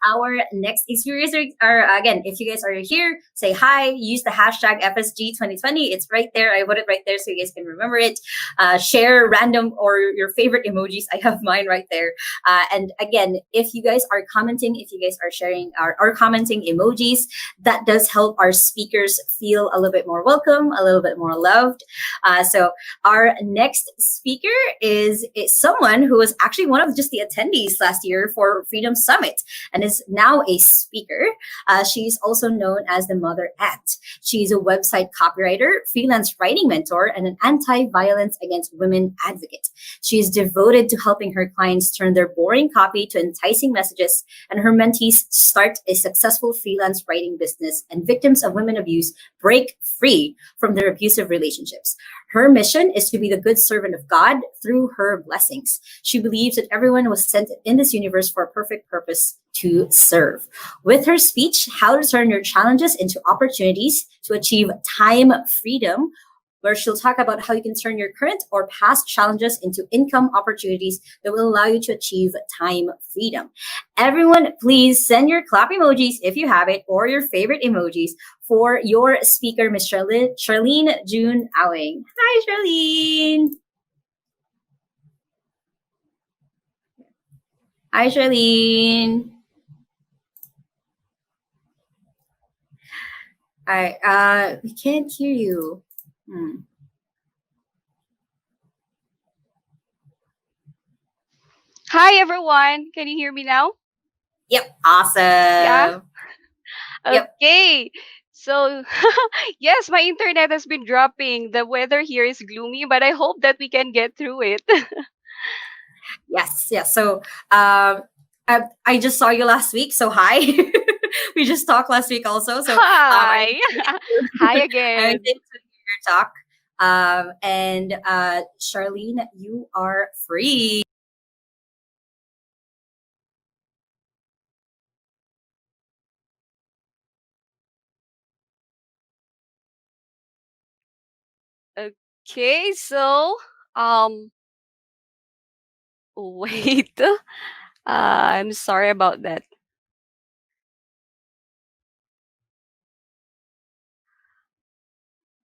our next experience. Or again, if you guys are here, say hi. Use the hashtag FSG 2020. It's right there. I put it right there so you guys can remember it. Share random or your favorite emojis. I have mine right there. And again, if you guys are commenting, if you guys are sharing or commenting emojis, that does help our speakers feel a little bit more welcome, a little bit more loved. So our next speaker is someone who was actually one of just the attendees last year for Freedom Summit and is now a speaker. She's also known as the Mother At. She's a website copywriter, freelance writing mentor, and an anti-violence against women advocate. She is devoted to helping her clients turn their boring copy to enticing messages, and her mentees start a successful freelance writing business, and victims of women abuse break free from their abusive relationships. Her mission is to be the good servant of God through her blessings. She believes that everyone was sent in this universe for a perfect purpose to serve. With her speech, How to Turn Your Challenges into Opportunities to Achieve Time Freedom, where she'll talk about how you can turn your current or past challenges into income opportunities that will allow you to achieve time freedom. Everyone, please send your clap emojis if you have it, or your favorite emojis for your speaker, Miss Charlyn June Awing. Hi, Charlyn. Hi, Charlyn. We can't hear you. Hi everyone, can you hear me now? Yep, awesome. Yeah. Yep. Okay. So, yes, my internet has been dropping. The weather here is gloomy, but I hope that we can get through it. Yes. So, I just saw you last week. So hi. We just talked last week also. So Hi. Hi I'm again. excited to hear your talk. And Charlyn, you are free. Okay, so wait. I'm sorry about that.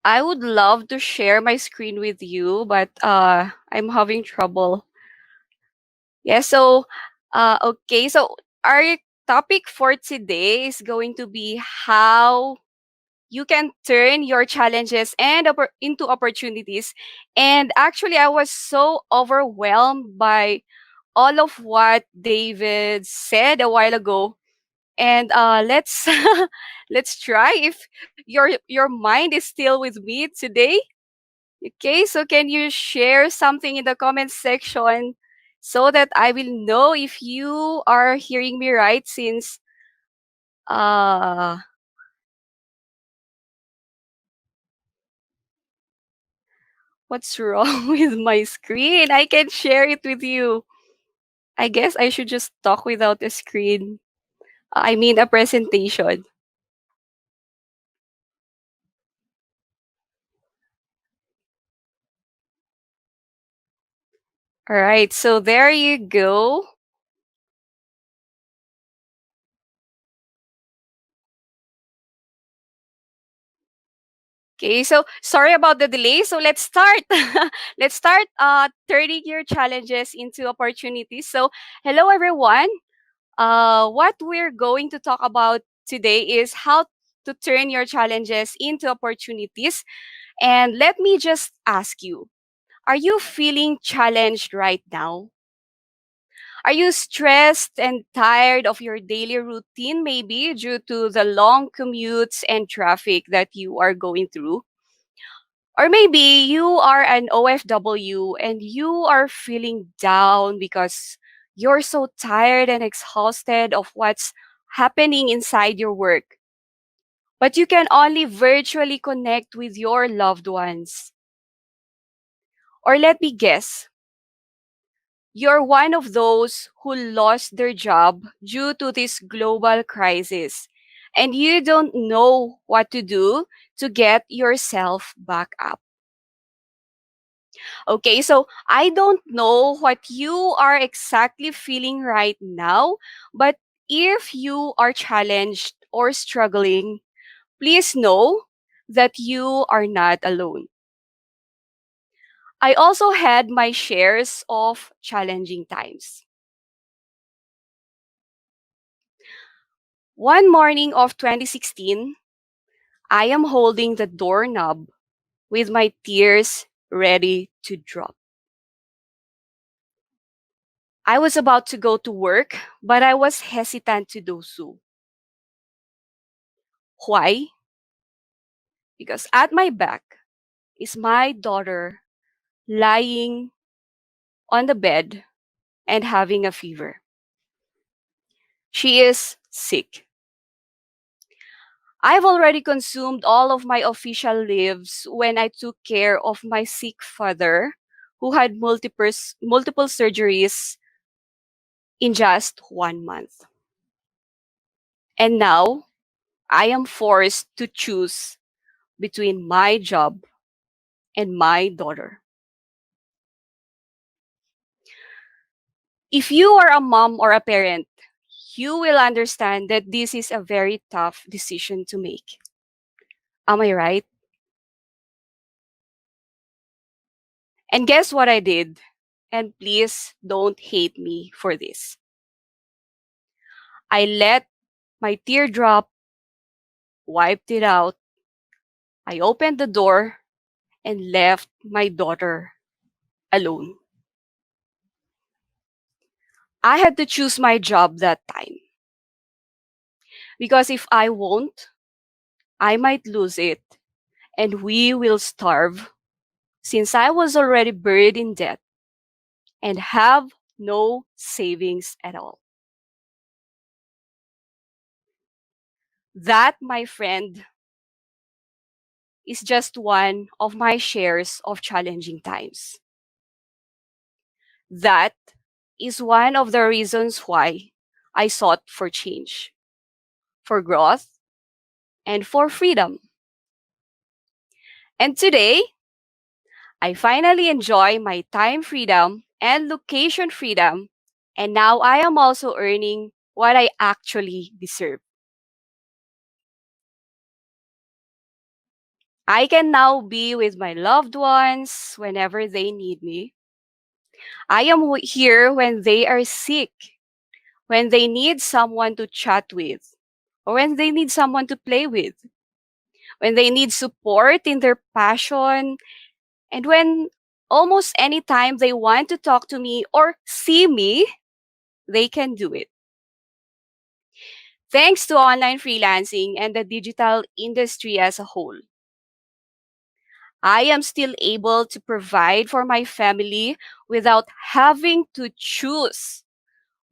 I would love to share my screen with you, but I'm having trouble. Yeah, so okay, so our topic for today is going to be how you can turn your challenges and into opportunities. And actually, I was so overwhelmed by all of what David said a while ago. And let's let's try if your mind is still with me today. Okay, so can you share something in the comment section so that I will know if you are hearing me right, since uh what's wrong with my screen? I can share it with you. I guess I should just talk without a screen. I mean a presentation. All right, so there you go. Okay, so sorry about the delay. So let's start. Let's start turning your challenges into opportunities. So hello everyone. What we're going to talk about today is how to turn your challenges into opportunities. And let me just ask you, are you feeling challenged right now? Are you stressed and tired of your daily routine, maybe due to the long commutes and traffic that you are going through? Or maybe you are an OFW and you are feeling down because you're so tired and exhausted of what's happening inside your work. But you can only virtually connect with your loved ones. Or let me guess, you're one of those who lost their job due to this global crisis, and you don't know what to do to get yourself back up. Okay, so I don't know what you are exactly feeling right now, but if you are challenged or struggling, please know that you are not alone. I also had my shares of challenging times. One morning of 2016, I am holding the doorknob with my tears ready to drop. I was about to go to work, but I was hesitant to do so. Why? Because at my back is my daughter lying on the bed and having a fever. She is sick. I've already consumed all of my official leaves when I took care of my sick father who had multiple surgeries in just 1 month. And now I am forced to choose between my job and my daughter. If you are a mom or a parent, you will understand that this is a very tough decision to make. Am I right? And guess what I did? And please don't hate me for this. I let my teardrop, wiped it out. I opened the door and left my daughter alone. I had to choose my job that time. Because if I won't, I might lose it and we will starve since I was already buried in debt and have no savings at all. That, my friend, is just one of my shares of challenging times. That is one of the reasons why I sought for change, for growth, and for freedom. And today, I finally enjoy my time freedom and location freedom, and now I am also earning what I actually deserve. I can now be with my loved ones whenever they need me. I am here when they are sick, when they need someone to chat with, or when they need someone to play with, when they need support in their passion, and when almost any time they want to talk to me or see me, they can do it. Thanks to online freelancing and the digital industry as a whole, I am still able to provide for my family without having to choose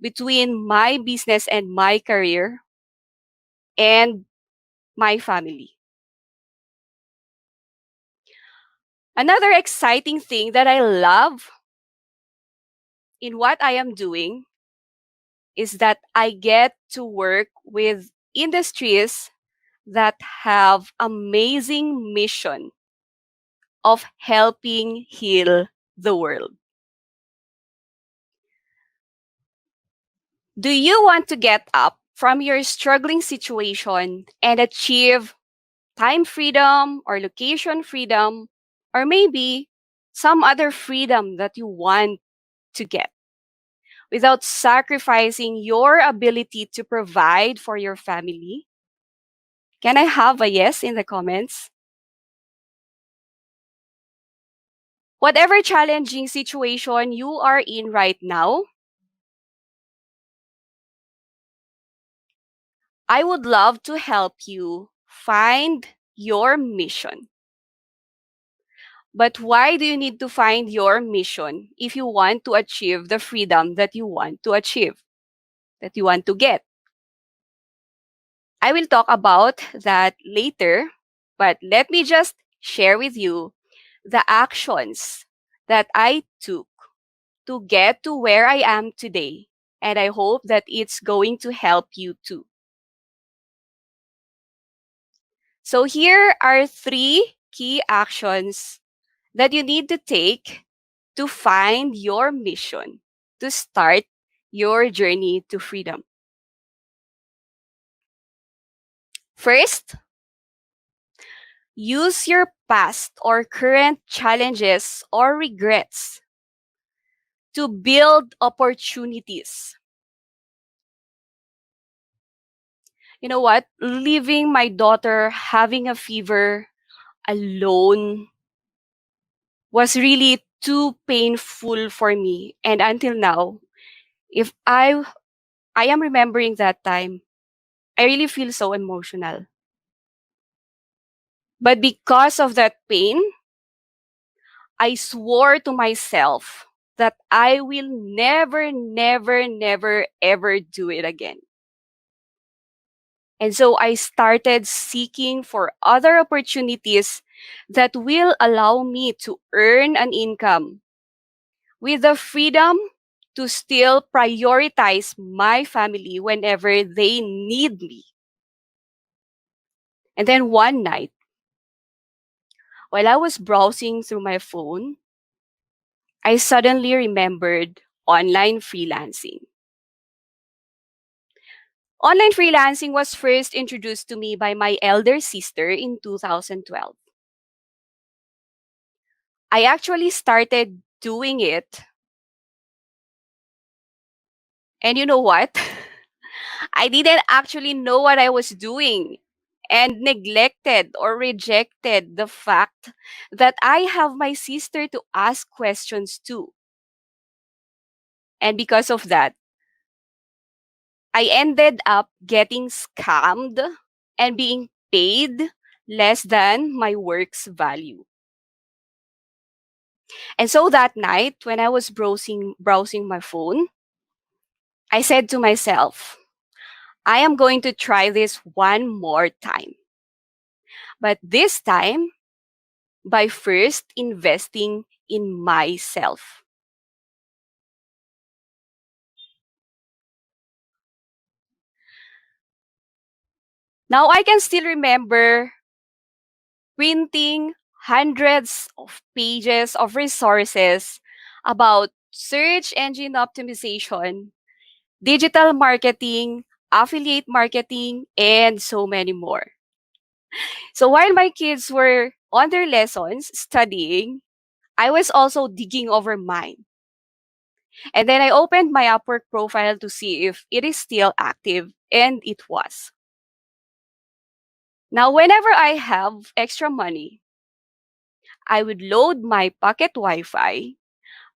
between my business and my career and my family. Another exciting thing that I love in what I am doing is that I get to work with industries that have amazing mission of helping heal the world. Do you want to get up from your struggling situation and achieve time freedom or location freedom, or maybe some other freedom that you want to get without sacrificing your ability to provide for your family? Can I have a yes in the comments? Whatever challenging situation you are in right now, I would love to help you find your mission. But why do you need to find your mission if you want to achieve the freedom that you want to achieve, that you want to get? I will talk about that later, but let me just share with you the actions that I took to get to where I am today. And I hope that it's going to help you too. So here are 3 key actions that you need to take to find your mission, to start your journey to freedom. First, use your past or current challenges or regrets to build opportunities. You know what? Leaving my daughter having a fever alone was really too painful for me. And until now, if I am remembering that time, I really feel so emotional. But because of that pain, I swore to myself that I will never, never, never, ever do it again. And so I started seeking for other opportunities that will allow me to earn an income with the freedom to still prioritize my family whenever they need me. And then one night, while I was browsing through my phone, I suddenly remembered online freelancing. Online freelancing was first introduced to me by my elder sister in 2012. I actually started doing it, and you know what? I didn't actually know what I was doing and neglected or rejected the fact that I have my sister to ask questions to. And because of that, I ended up getting scammed and being paid less than my work's value. And so that night, when I was browsing my phone, I said to myself, I am going to try this one more time. But this time, by first investing in myself. Now I can still remember printing hundreds of pages of resources about search engine optimization, digital marketing, affiliate marketing, and so many more. So while my kids were on their lessons studying, I was also digging over mine. And then I opened my Upwork profile to see if it is still active, and it was. Now, whenever I have extra money, I would load my pocket Wi Fi,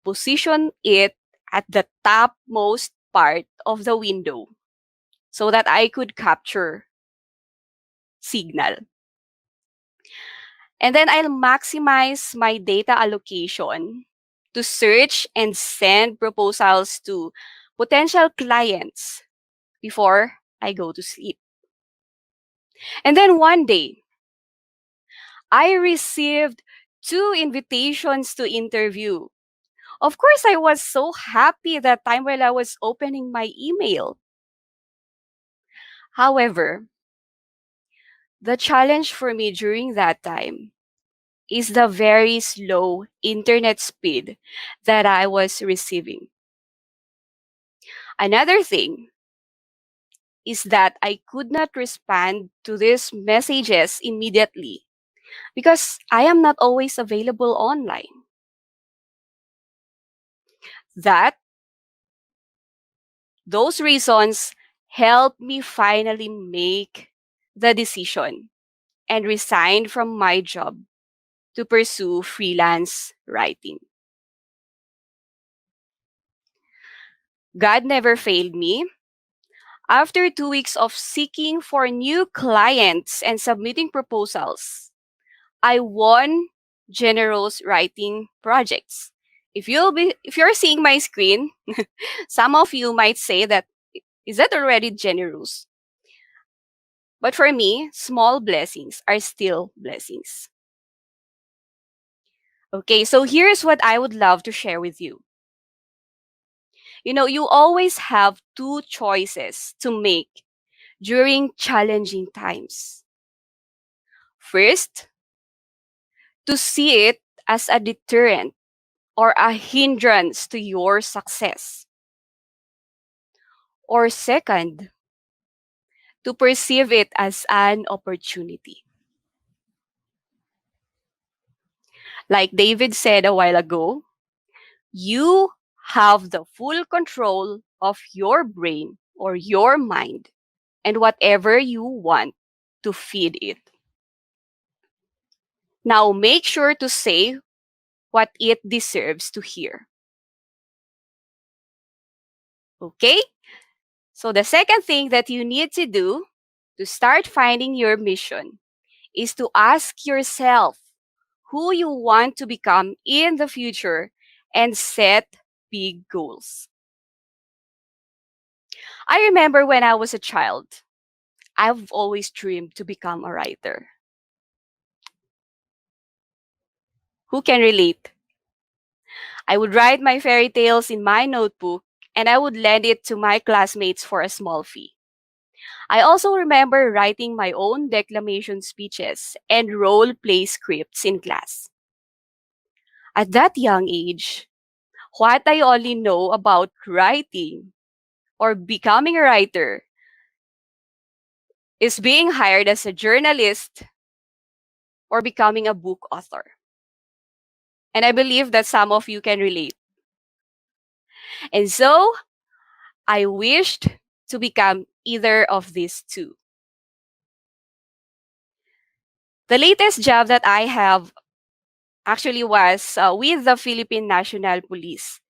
position it at the topmost part of the window so that I could capture signal. And then I'll maximize my data allocation to search and send proposals to potential clients before I go to sleep. And then one day, I received two invitations to interview. Of course, I was so happy that time while I was opening my email. However, the challenge for me during that time is the very slow internet speed that I was receiving. Another thing is that I could not respond to these messages immediately because I am not always available online. That those reasons helped me finally make the decision and resign from my job to pursue freelance writing. God never failed me. After 2 weeks of seeking for new clients and submitting proposals, I won generous writing projects. If you're seeing my screen, some of you might say that is that already generous? But for me, small blessings are still blessings. Okay, so here's what I would love to share with you. You know, you always have two choices to make during challenging times. First, to see it as a deterrent or a hindrance to your success. Or second, to perceive it as an opportunity. Like David said a while ago, you have the full control of your brain or your mind and whatever you want to feed it. Now make sure to say what it deserves to hear. Okay? So the second thing that you need to do to start finding your mission is to ask yourself who you want to become in the future and set big goals. I remember when I was a child, I've always dreamed to become a writer. Who can relate? I would write my fairy tales in my notebook and I would lend it to my classmates for a small fee. I also remember writing my own declamation speeches and role play scripts in class. At that young age, what I only know about writing or becoming a writer is being hired as a journalist or becoming a book author. And I believe that some of you can relate. And so I wished to become either of these two. The latest job that I have actually was with the Philippine National Police.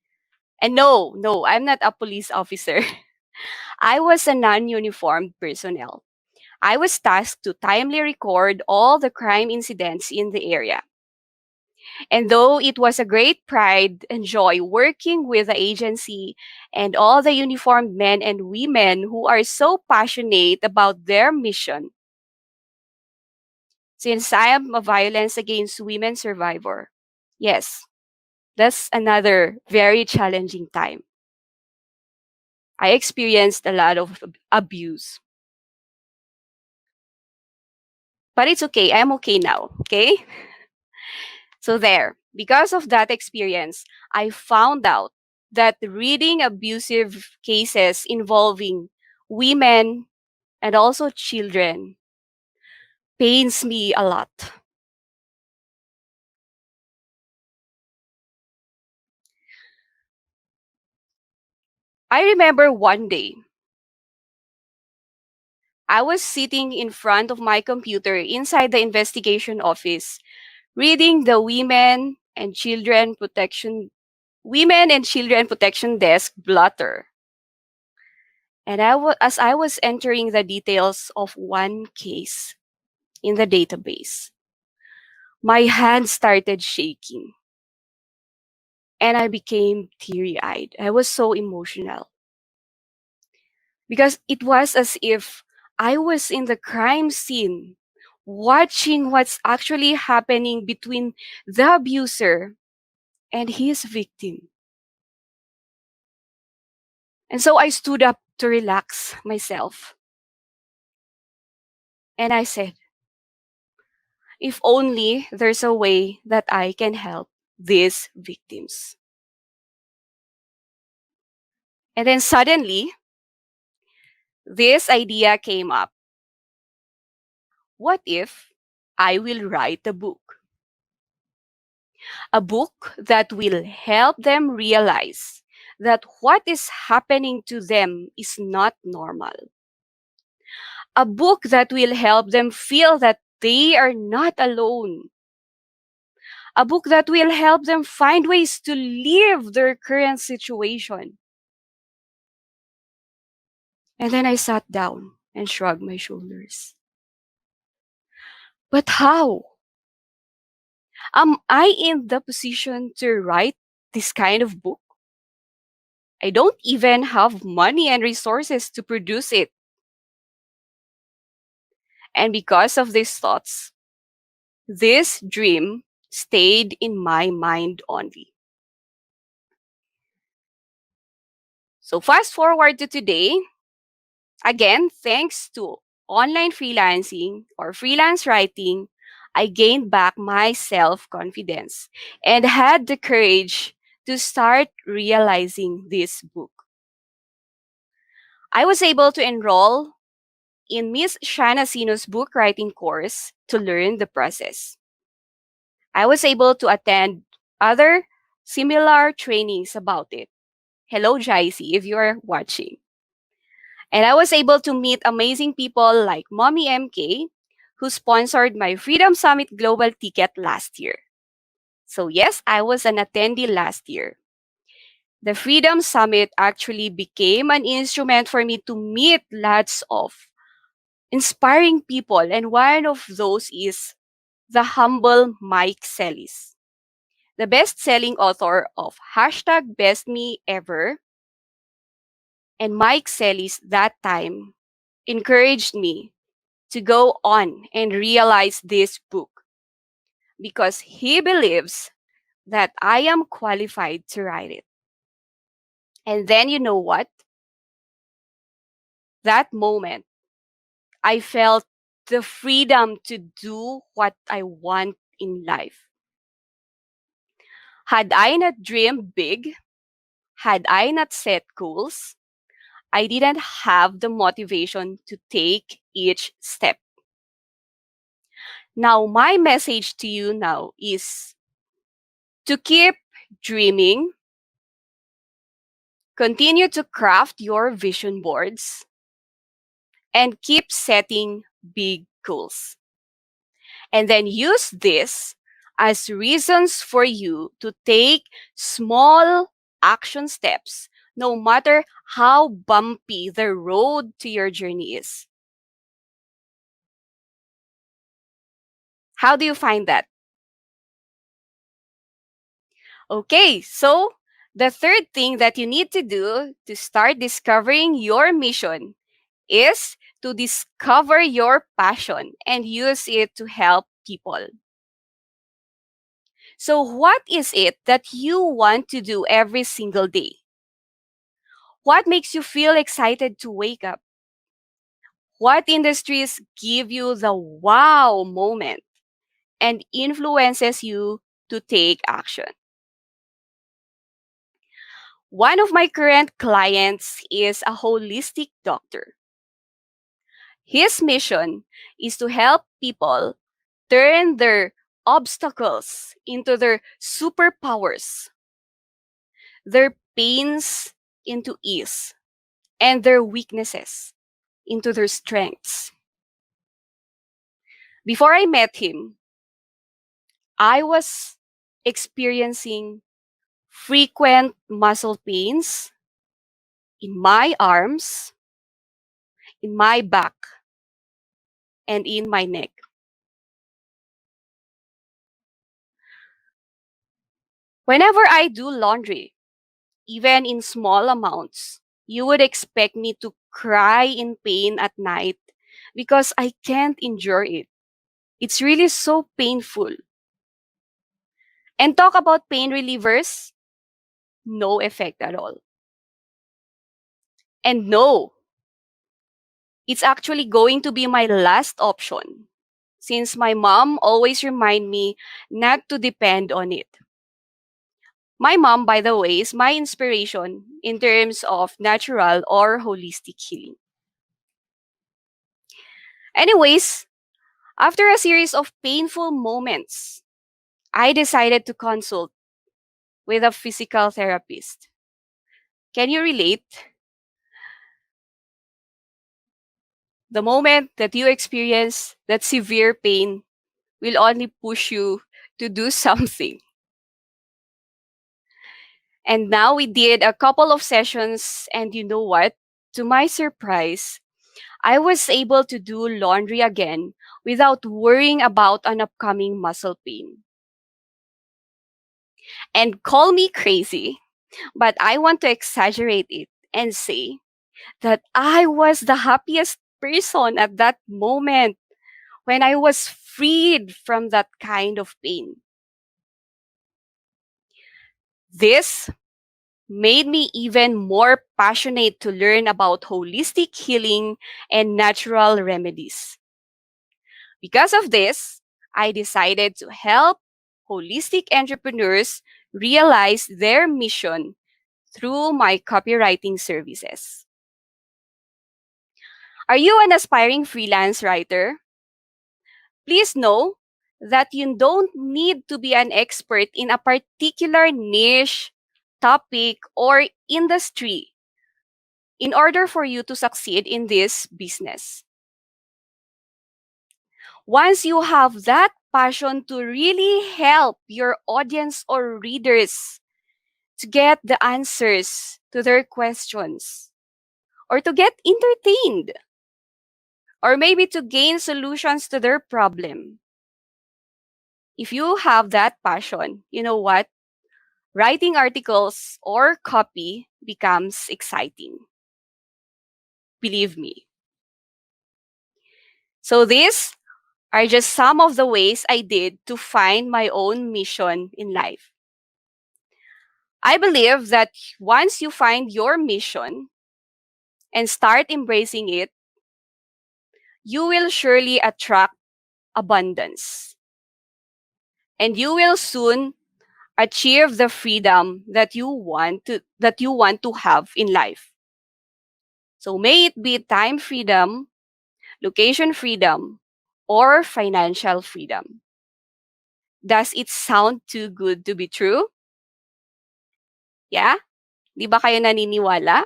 And no, I'm not a police officer. I was a non-uniformed personnel. I was tasked to timely record all the crime incidents in the area. And though it was a great pride and joy working with the agency and all the uniformed men and women who are so passionate about their mission, since I am a violence against women survivor, yes, that's another very challenging time. I experienced a lot of abuse. But it's okay. I'm okay now. Okay? So, there. Because of that experience, I found out that reading abusive cases involving women and also children pains me a lot. I remember one day, I was sitting in front of my computer inside the investigation office, reading the Women and Children Protection Desk blotter. And as I was entering the details of one case in the database, my hand started shaking and I became teary-eyed. I was so emotional because it was as if I was in the crime scene watching what's actually happening between the abuser and his victim. And so I stood up to relax myself. And I said, if only there's a way that I can help these victims. And then suddenly, this idea came up. What if I will write a book? A book that will help them realize that what is happening to them is not normal. A book that will help them feel that they are not alone. A book that will help them find ways to leave their current situation. And then I sat down and shrugged my shoulders. But how? Am I in the position to write this kind of book? I don't even have money and resources to produce it. And because of these thoughts, this dream stayed in my mind only. So fast forward to today, again, thanks to online freelancing or freelance writing, I gained back my self-confidence and had the courage to start realizing this book. I was able to enroll in Miss Shana Sino's book writing course to learn the process. I was able to attend other similar trainings about it. Hello, Jaisi, if you are watching. And I was able to meet amazing people like Mommy MK, who sponsored my Freedom Summit Global ticket last year. So, yes, I was an attendee last year. The Freedom Summit actually became an instrument for me to meet lots of inspiring people, and one of those is the humble Mike Celis, the best-selling author of hashtag Best Me Ever. And Mike Celis that time encouraged me to go on and realize this book because he believes that I am qualified to write it. And then you know what? That moment, I felt the freedom to do what I want in life. Had I not dreamed big, had I not set goals, I didn't have the motivation to take each step. Now, my message to you now is to keep dreaming, continue to craft your vision boards, and keep setting big goals. And then use this as reasons for you to take small action steps, no matter how bumpy the road to your journey is. How do you find that? Okay, so the third thing that you need to do to start discovering your mission is to discover your passion and use it to help people. So, what is it that you want to do every single day? What makes you feel excited to wake up? What industries give you the wow moment and influences you to take action? One of my current clients is a holistic doctor. His mission is to help people turn their obstacles into their superpowers, their pains into ease, and their weaknesses into their strengths. Before I met him, I was experiencing frequent muscle pains in my arms, in my back, and in my neck. Whenever I do laundry, even in small amounts, you would expect me to cry in pain at night because I can't endure it. It's really so painful. And talk about pain relievers, no effect at all. And no, it's actually going to be my last option since my mom always remind me not to depend on it. My mom, by the way, is my inspiration in terms of natural or holistic healing. Anyways, after a series of painful moments, I decided to consult with a physical therapist. Can you relate? The moment that you experience that severe pain will only push you to do something. And now we did a couple of sessions, and you know what? To my surprise, I was able to do laundry again without worrying about an upcoming muscle pain. And call me crazy, but I want to exaggerate it and say that I was the happiest person at that moment when I was freed from that kind of pain. This made me even more passionate to learn about holistic healing and natural remedies. Because of this, I decided to help holistic entrepreneurs realize their mission through my copywriting services. Are you an aspiring freelance writer? Please know that you don't need to be an expert in a particular niche, topic, or industry in order for you to succeed in this business. Once you have that passion to really help your audience or readers to get the answers to their questions, or to get entertained, or maybe to gain solutions to their problem. If you have that passion, you know what? Writing articles or copy becomes exciting. Believe me. So these are just some of the ways I did to find my own mission in life. I believe that once you find your mission and start embracing it, you will surely attract abundance. And you will soon achieve the freedom that you want to have in life. So may it be time freedom, location freedom, or financial freedom. Does it sound too good to be true? Yeah? Di ba kayo naniniwala?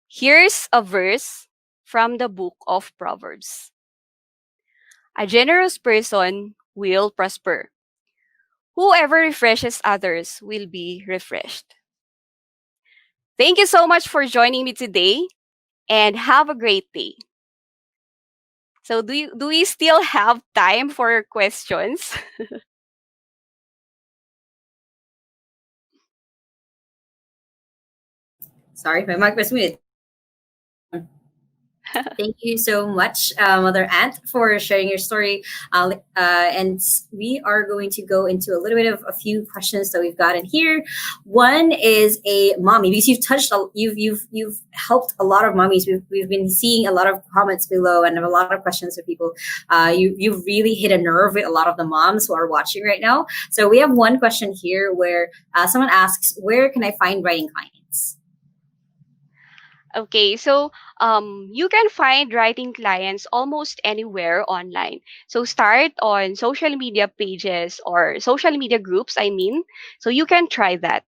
Here's a verse from the book of Proverbs. A generous person will prosper. Whoever refreshes others will be refreshed. Thank you so much for joining me today, and have a great day. So do we still have time for questions? Sorry, my mic was muted. Thank you so much, Mother Ant, for sharing your story. And we are going to go into a little bit of a few questions that we've gotten here. One is a mommy, because you've helped a lot of mommies. We've been seeing a lot of comments below and a lot of questions of people. You've really hit a nerve with a lot of the moms who are watching right now. So we have one question here where someone asks, "Where can I find writing clients?" Okay, so you can find writing clients almost anywhere online. So start on social media pages or social media groups, I mean. So you can try that.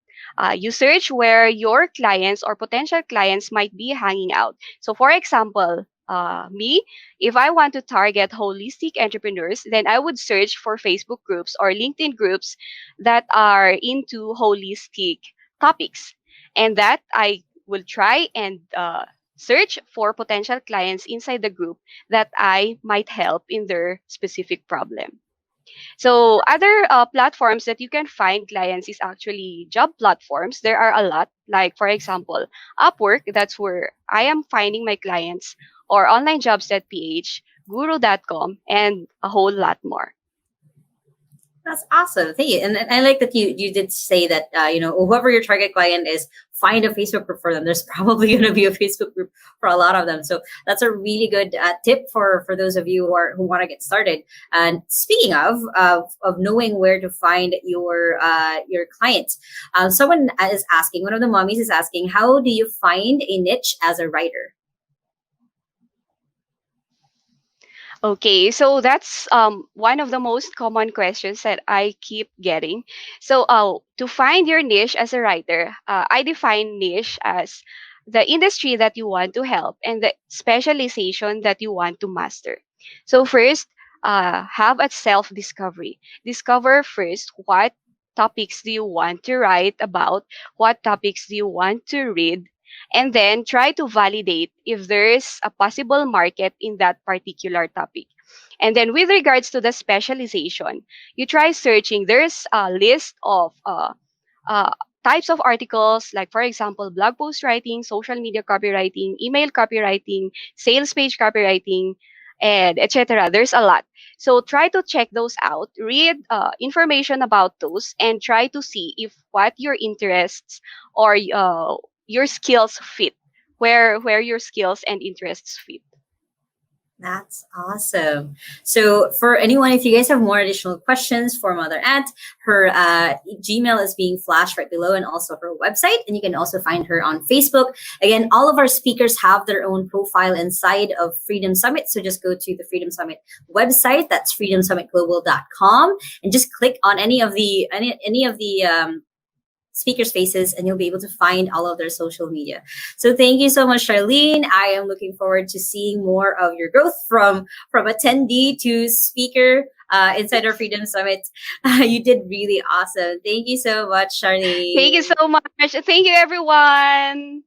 You search where your clients or potential clients might be hanging out. So, for example, me, if I want to target holistic entrepreneurs, then I would search for Facebook groups or LinkedIn groups that are into holistic topics. And that I will try and search for potential clients inside the group that I might help in their specific problem. So other platforms that you can find clients is actually job platforms. There are a lot. Like, for example, Upwork, that's where I am finding my clients, or onlinejobs.ph, guru.com, and a whole lot more. That's awesome. Thank you. And I like that you did say that, whoever your target client is, find a Facebook group for them. There's probably going to be a Facebook group for a lot of them. So that's a really good tip for those of you who want to get started. And speaking of knowing where to find your clients, someone is asking, one of the mommies is asking, how do you find a niche as a writer? Okay, so that's one of the most common questions that I keep getting. So, to find your niche as a writer, I define niche as the industry that you want to help and the specialization that you want to master. So, first, have a self discovery. Discover first what topics do you want to write about, what topics do you want to read, and then try to validate if there's a possible market in that particular topic. And then with regards to the specialization, you try searching. There's a list of uh, types of articles, like, for example, blog post writing, social media copywriting, email copywriting, sales page copywriting, and etc. There's a lot. So try to check those out, read information about those, and try to see if what your interests or your skills fit, where your skills and interests fit. That's awesome. So, for anyone, if you guys have more additional questions for Mother Ant, her Gmail is being flashed right below, and also her website. And you can also find her on Facebook. Again, all of our speakers have their own profile inside of Freedom Summit. So, just go to the Freedom Summit website. That's freedomsummitglobal.com, and just click on any of the speakers' faces, and you'll be able to find all of their social media. So thank you so much, Charlene. I am looking forward to seeing more of your growth from attendee to speaker inside our Freedom Summit. You did really awesome. Thank you so much, Charlene. Thank you so much. Thank you, everyone.